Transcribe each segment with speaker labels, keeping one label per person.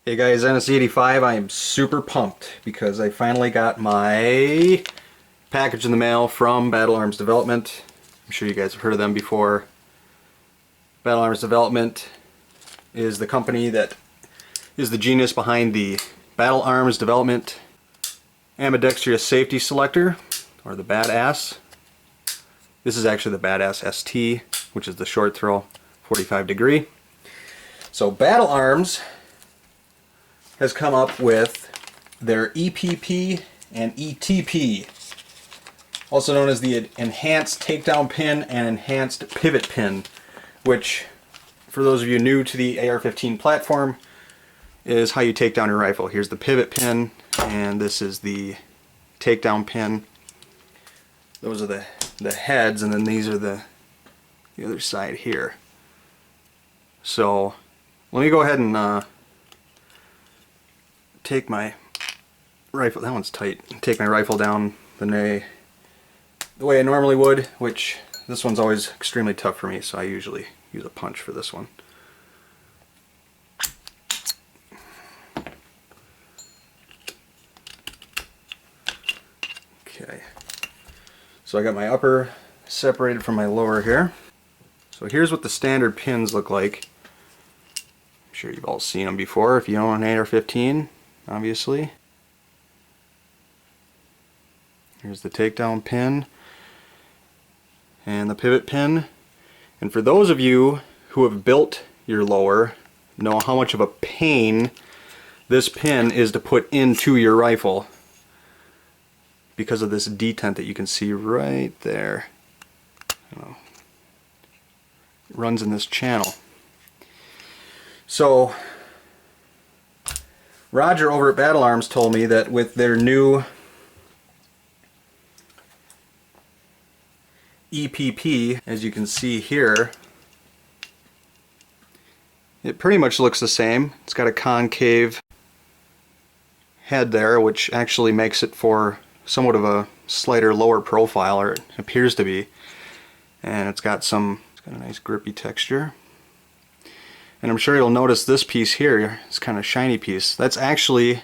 Speaker 1: Hey guys, NSC85, I am super pumped because I finally got my package in the mail from Battle Arms Development. I'm sure you guys have heard of them before. Battle Arms Development is the company that is the genius behind the Battle Arms Development Ambidextrious Safety Selector, or the Badass. This is actually the Badass ST, which is the short throw 45 degree. So Battle Arms has come up with their EPP and ETP, also known as the Enhanced Takedown Pin and Enhanced Pivot Pin, which, for those of you new to the AR-15 platform, is how you take down your rifle. Here's the pivot pin, and this is the takedown pin. Those are the heads, and then these are the other side here. So let me go ahead and take my rifle, that one's tight, take my rifle down the way I normally would, which this one's always extremely tough for me, so I usually use a punch for this one. Okay, so I got my upper separated from my lower here. So here's what the standard pins look like. I'm sure you've all seen them before if you own an AR-15. Obviously. Here's the takedown pin and the pivot pin. And for those of you who have built your lower, know how much of a pain this pin is to put into your rifle because of this detent that you can see right there. It runs in this channel. So Roger over at Battle Arms told me that with their new EPP, as you can see here, it pretty much looks the same. It's got a concave head there, which actually makes it for somewhat of a slighter lower profile, or it appears to be. And it's got a nice grippy texture. And I'm sure you'll notice this piece here, this kind of shiny piece, that's actually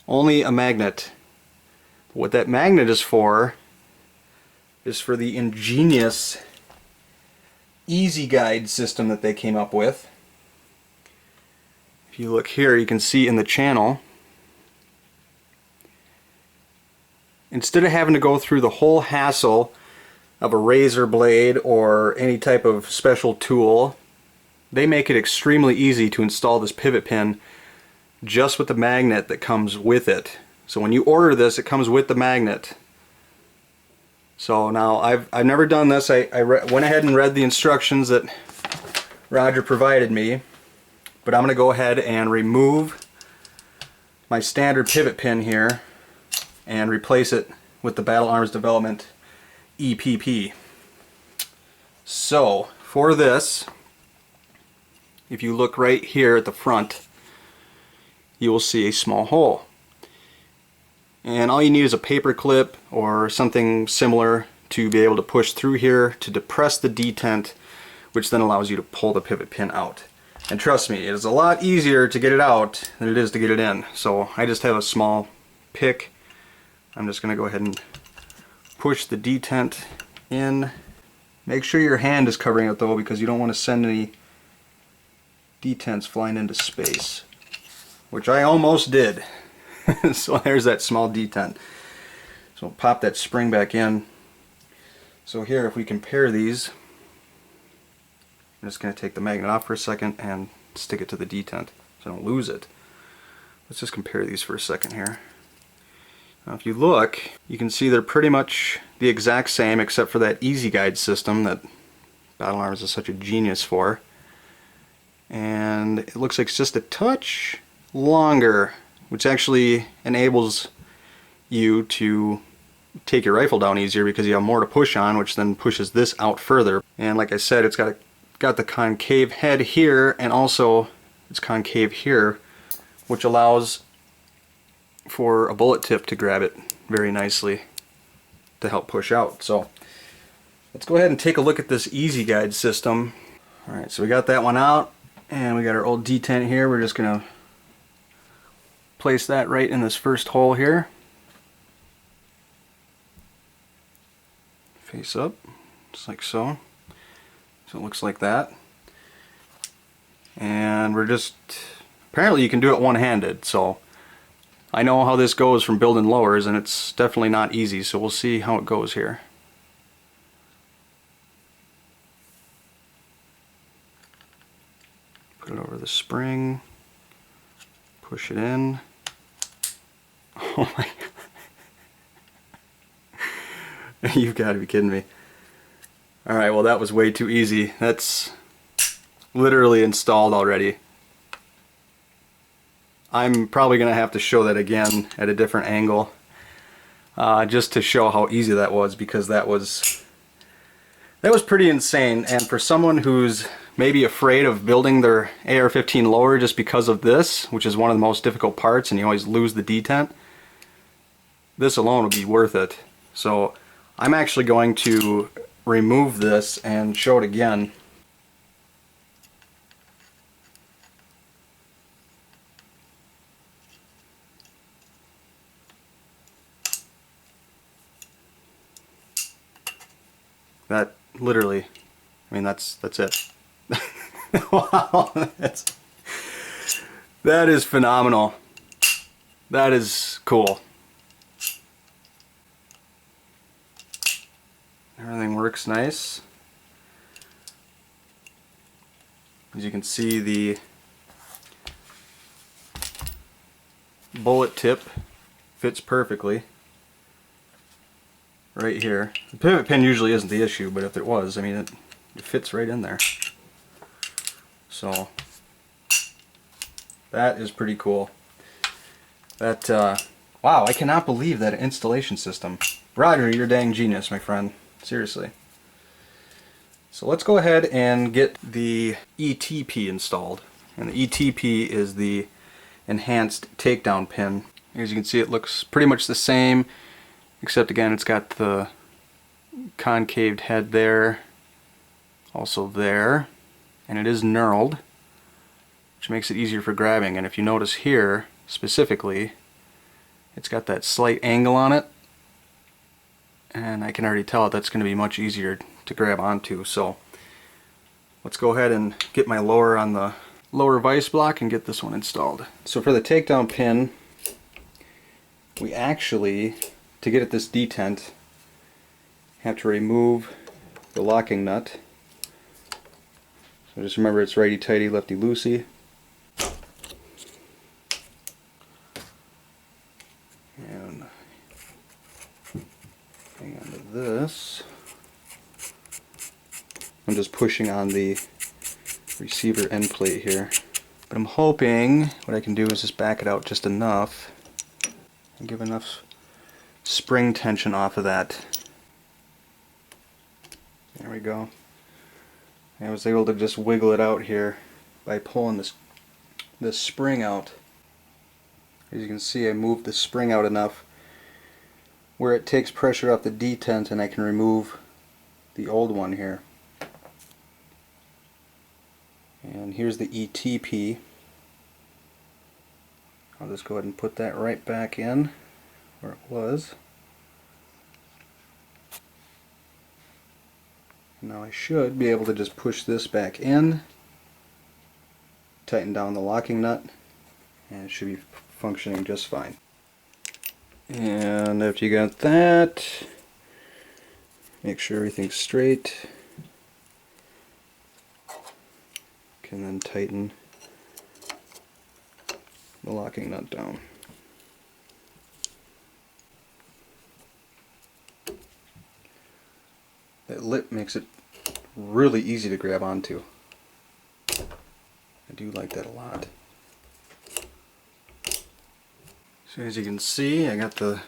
Speaker 1: only a magnet. What that magnet is for the ingenious easy guide system that they came up with. If you look here, you can see in the channel, instead of having to go through the whole hassle of a razor blade or any type of special tool, they make it extremely easy to install this pivot pin just with the magnet that comes with it. So when you order this, it comes with the magnet. So now I've never done this. I went ahead and read the instructions that Roger provided me, but I'm going to go ahead and remove my standard pivot pin here and replace it with the Battle Arms Development EPP. So for this, if you look right here at the front, you will see a small hole. And all you need is a paper clip or something similar to be able to push through here to depress the detent, which then allows you to pull the pivot pin out. And trust me, it is a lot easier to get it out than it is to get it in. So I just have a small pick. I'm just going to go ahead and push the detent in. Make sure your hand is covering it though, because you don't want to send any detents flying into space, which I almost did. So there's that small detent. So we'll pop that spring back in. So here, if we compare these, I'm just going to take the magnet off for a second and stick it to the detent so I don't lose it. Let's just compare these for a second here. Now if you look, you can see they're pretty much the exact same except for that easy guide system that Battle Arms is such a genius for. And it looks like it's just a touch longer, which actually enables you to take your rifle down easier because you have more to push on, which then pushes this out further. And like I said, it's got the concave head here, and also it's concave here, which allows for a bullet tip to grab it very nicely to help push out. So let's go ahead and take a look at this easy guide system. Alright, so we got that one out, and we got our old detent here. We're just going to place that right in this first hole here. Face up, just like so. So it looks like that. And we're just, apparently you can do it one-handed, so I know how this goes from building lowers, and it's definitely not easy, so we'll see how it goes here. Put it over the spring, push it in. Oh my god. You've got to be kidding me. Alright, well that was way too easy. That's literally installed already. I'm probably going to have to show that again at a different angle, just to show how easy that was, because that was pretty insane. And for someone who's maybe afraid of building their AR-15 lower just because of this, which is one of the most difficult parts and you always lose the detent, this alone would be worth it. So I'm actually going to remove this and show it again. That literally, I mean, that's it. Wow, that is phenomenal. That is cool. Everything works nice. As you can see, the bullet tip fits perfectly right here. The pivot pin usually isn't the issue, but if it was, I mean, it fits right in there. So that is pretty cool. That wow, I cannot believe that installation system. Roger, you're a dang genius, my friend. Seriously. So let's go ahead and get the ETP installed. And the ETP is the enhanced takedown pin. As you can see, it looks pretty much the same, except again it's got the concaved head there, also there, and it is knurled, which makes it easier for grabbing. And if you notice here specifically, it's got that slight angle on it, and I can already tell that's going to be much easier to grab onto. So let's go ahead and get my lower on the lower vise block and get this one installed. So for the takedown pin, we actually, to get at this detent, have to remove the locking nut. So just remember, it's righty tighty, lefty loosey. And hang on to this. I'm just pushing on the receiver end plate here. But I'm hoping what I can do is just back it out just enough and give enough spring tension off of that. There we go. I was able to just wiggle it out here by pulling this spring out. As you can see, I moved the spring out enough where it takes pressure off the detent, and I can remove the old one here. And here's the ETP. I'll just go ahead and put that right back in where it was. Now I should be able to just push this back in, tighten down the locking nut, and it should be functioning just fine. And after you got that, make sure everything's straight. Can then tighten the locking nut down. That lip makes it really easy to grab onto. I do like that a lot. So as you can see, I got the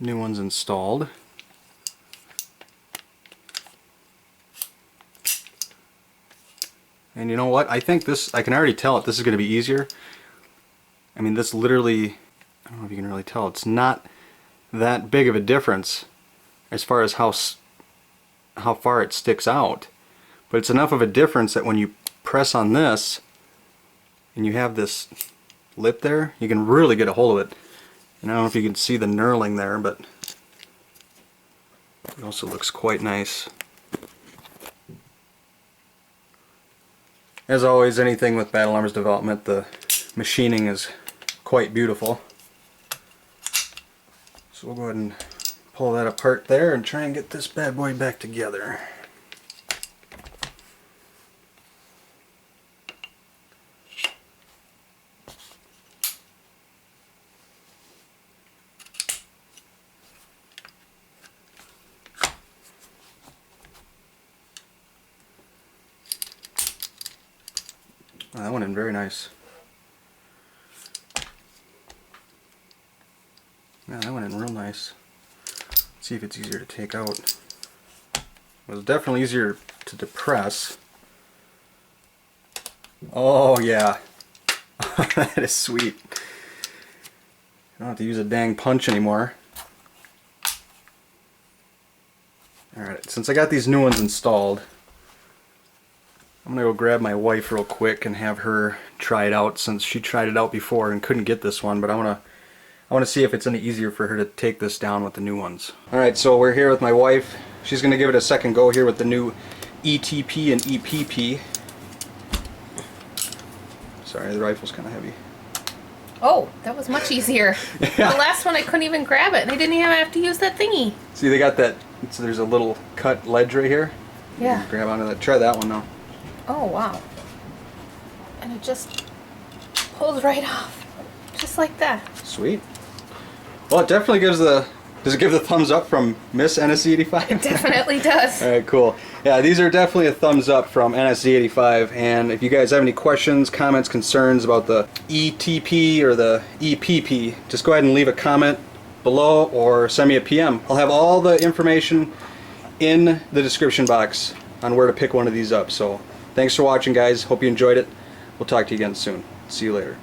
Speaker 1: new ones installed. And you know what? I think this, I can already tell it, this is going to be easier. I mean, this literally, I don't know if you can really tell, it's not that big of a difference as far as how far it sticks out. But it's enough of a difference that when you press on this and you have this lip there, you can really get a hold of it. And I don't know if you can see the knurling there, but it also looks quite nice. As always, anything with Battle Armors development, the machining is quite beautiful. So we'll go ahead and pull that apart there and try and get this bad boy back together. Oh, that went in very nice. Yeah, that went in real nice. Let's see if it's easier to take out. It was definitely easier to depress. Oh yeah. That is sweet. I don't have to use a dang punch anymore. Alright, since I got these new ones installed, I'm going to go grab my wife real quick and have her try it out, since she tried it out before and couldn't get this one, but I want to see if it's any easier for her to take this down with the new ones. Alright, so we're here with my wife. She's going to give it a second go here with the new ETP and EPP. Sorry, the rifle's kind of heavy.
Speaker 2: Oh, that was much easier.
Speaker 1: Yeah.
Speaker 2: The last one I couldn't even grab it, and I didn't even have to use that thingy.
Speaker 1: See, they got that, so there's a little cut ledge right here.
Speaker 2: Yeah.
Speaker 1: Grab onto that. Try that one now.
Speaker 2: Oh, wow. And it just pulls right off. Just like that.
Speaker 1: Sweet. Well, it definitely gives the... Does it give the thumbs up from Miss NSC85?
Speaker 2: It definitely does.
Speaker 1: Alright, cool. Yeah, these are definitely a thumbs up from NSC85, and if you guys have any questions, comments, concerns about the ETP or the EPP, just go ahead and leave a comment below or send me a PM. I'll have all the information in the description box on where to pick one of these up. So thanks for watching, guys. Hope you enjoyed it. We'll talk to you again soon. See you later.